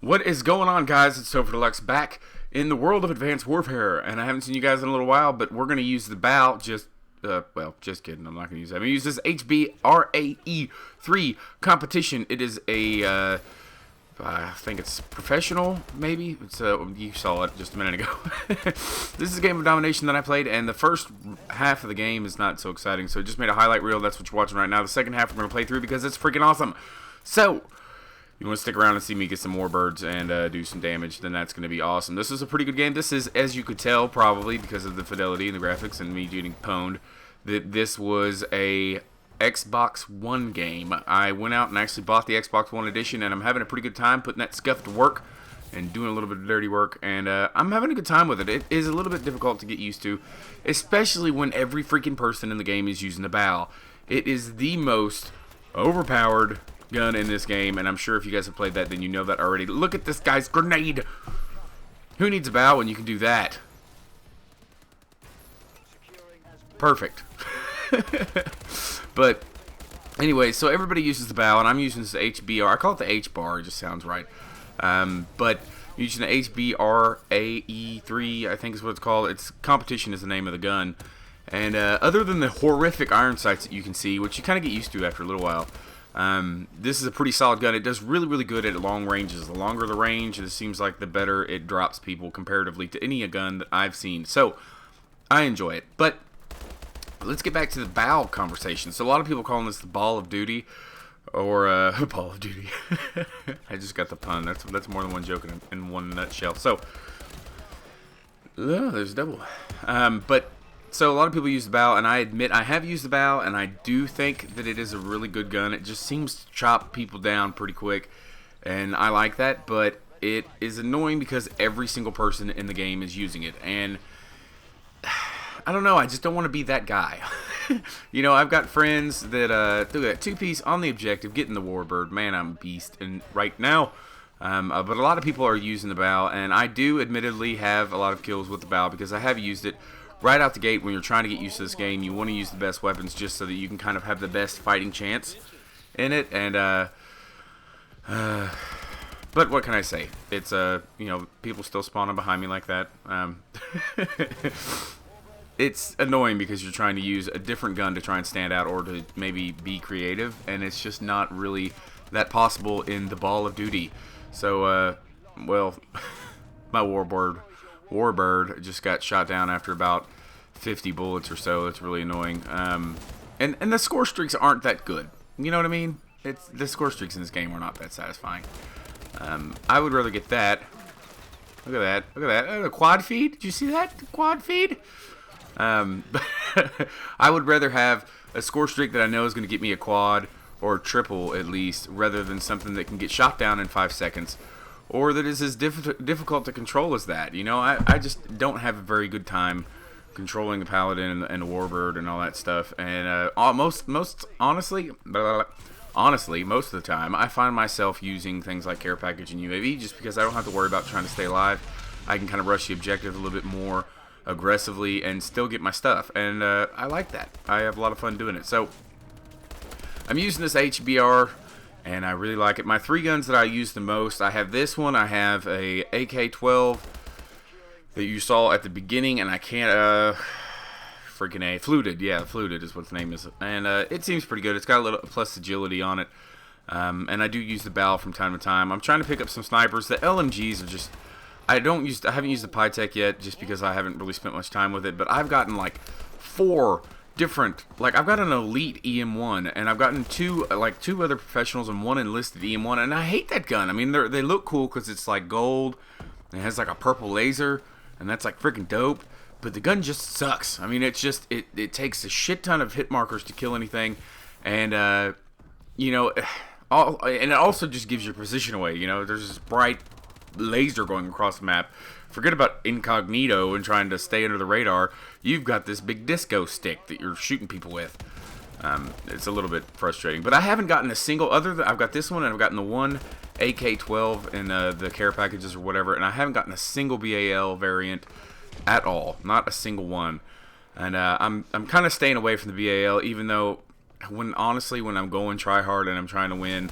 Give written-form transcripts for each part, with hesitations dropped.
What is going on, guys? It's Topher Deluxe back in the world of Advanced Warfare, and I haven't seen you guys in a little while, but we're going to use the Bal, just kidding, I'm not going to use that. I'm going to use this HBRa3 competition. It is a, I think it's professional, maybe? It's you saw it just a minute ago. This is a game of domination that I played, and the first half of the game is not so exciting, so I just made a highlight reel. That's what you're watching right now. The second half we're going to play through because it's freaking awesome. So, you want to stick around and see me get some warbirds and do some damage, then that's going to be awesome. This is a pretty good game. This is, as you could tell, probably because of the fidelity and the graphics and me getting pwned, that this was a Xbox One game. I went out and actually bought the Xbox One edition, and I'm having a pretty good time putting that scuff to work and doing a little bit of dirty work, and I'm having a good time with it. It is a little bit difficult to get used to, especially when every freaking person in the game is using the Bal. It is the most overpowered gun in this game, and I'm sure if you guys have played that, then you know that already. Look at this guy's grenade. Who needs a Bal when you can do that? Perfect. But anyway, so everybody uses the Bal, and I'm using this HBR. I call it the H-bar. It just sounds right. But using the HBRa3, I think is what it's called. It's competition is the name of the gun. And other than the horrific iron sights that you can see, which you kind of get used to after a little while, this is a pretty solid gun. It does really, really good at long ranges. The longer the range, it seems like the better it drops people comparatively to any gun that I've seen. So, I enjoy it. But, let's get back to the Bal conversation. So, a lot of people calling this the Bal of Duty, or, Bal of Duty. I just got the pun. That's more than one joke in one nutshell. So, there's double. So a lot of people use the Bal, and I admit I have used the Bal, and I do think that it is a really good gun. It just seems to chop people down pretty quick, and I like that, but it is annoying because every single person in the game is using it, and I don't know, I just don't want to be that guy. You know, I've got friends that, look at that, two-piece on the objective, getting the Warbird. Man, I'm a beast right now. But a lot of people are using the Bal, and I do admittedly have a lot of kills with the Bal because I have used it. Right out the gate, when you're trying to get used to this game, you want to use the best weapons just so that you can kind of have the best fighting chance in it. And but what can I say? It's you know, people still spawning behind me like that. It's annoying because you're trying to use a different gun to try and stand out or to maybe be creative, and it's just not really that possible in the Bal of Duty. So well, my Warbird just got shot down after about 50 bullets or so. It's really annoying. And the score streaks aren't that good. You know what I mean? The score streaks in this game are not that satisfying. I would rather get that. Look at that. Look at that. A quad feed. Did you see that? The quad feed? I would rather have a score streak that I know is going to get me a quad or a triple at least, rather than something that can get shot down in 5 seconds. Or that is as difficult to control as that. You know, I just don't have a very good time controlling the Paladin and the Warbird and all that stuff. And most honestly, most of the time, I find myself using things like Care Package and UAV just because I don't have to worry about trying to stay alive. I can kind of rush the objective a little bit more aggressively and still get my stuff. And I like that. I have a lot of fun doing it. So, I'm using this HBR, and I really like it. My 3 guns that I use the most, I have this one, I have a AK-12 that you saw at the beginning, and I can't, fluted, yeah, fluted is what the name is, and it seems pretty good. It's got a little plus agility on it, and I do use the Bal from time to time. I'm trying to pick up some snipers. The LMGs are just, I haven't used the Pytech yet, just because I haven't really spent much time with it, but I've gotten like 4 different, like I've got an elite EM1, and I've gotten 2 other professionals and 1 enlisted EM1, and I hate that gun. I mean, they look cool because it's like gold, and it has like a purple laser, and that's like freaking dope, but the gun just sucks. I mean, it's just, it takes a shit ton of hit markers to kill anything, and you know, and it also just gives your position away. You know, there's this bright laser going across the map. Forget about incognito and trying to stay under the radar. You've got this big disco stick that you're shooting people with. It's a little bit frustrating. But I haven't gotten a single, I've got this one, and I've gotten the one AK-12 in the care packages or whatever, and I haven't gotten a single BAL variant at all. Not a single one. And I'm kind of staying away from the BAL, even though, honestly, when I'm going try hard and I'm trying to win,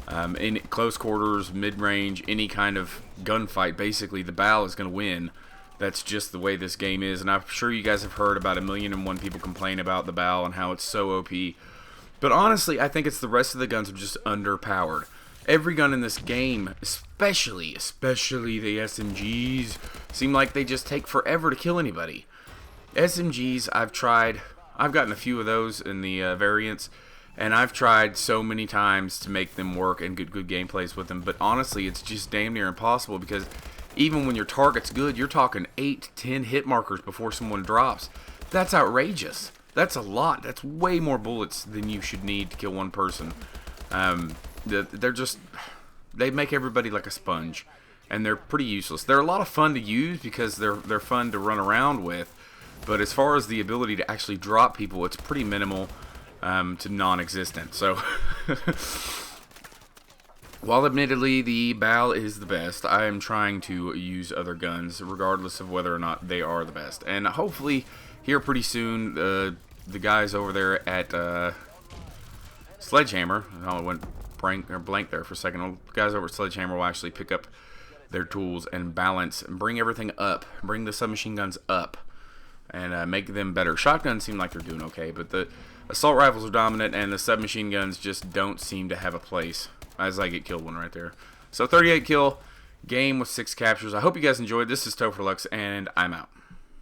In close quarters, mid-range, any kind of gunfight, basically the Bal is going to win. That's just the way this game is, and I'm sure you guys have heard about 1,000,001 people complain about the Bal and how it's so OP. But honestly, I think it's the rest of the guns are just underpowered. Every gun in this game, especially the SMGs, seem like they just take forever to kill anybody. SMGs, I've gotten a few of those in the variants, and I've tried so many times to make them work and get good gameplays with them, but honestly, it's just damn near impossible because even when your target's good, you're talking 8 to 10 hit markers before someone drops. That's outrageous. That's a lot. That's way more bullets than you should need to kill one person. They make everybody like a sponge, and they're pretty useless. They're a lot of fun to use because they're fun to run around with, but as far as the ability to actually drop people, it's pretty minimal to non-existent. So while admittedly the Bal is the best, I am trying to use other guns regardless of whether or not they are the best. And hopefully here pretty soon, the guys over there at Sledgehammer, I went blank there for a second. The guys over at Sledgehammer will actually pick up their tools and balance and bring everything up, bring the submachine guns up, and make them better. Shotguns seem like they're doing okay, but the assault rifles are dominant, and the submachine guns just don't seem to have a place. As I get killed one right there. So 38 kill game with 6 captures. I hope you guys enjoyed. This is Topherlux, and I'm out.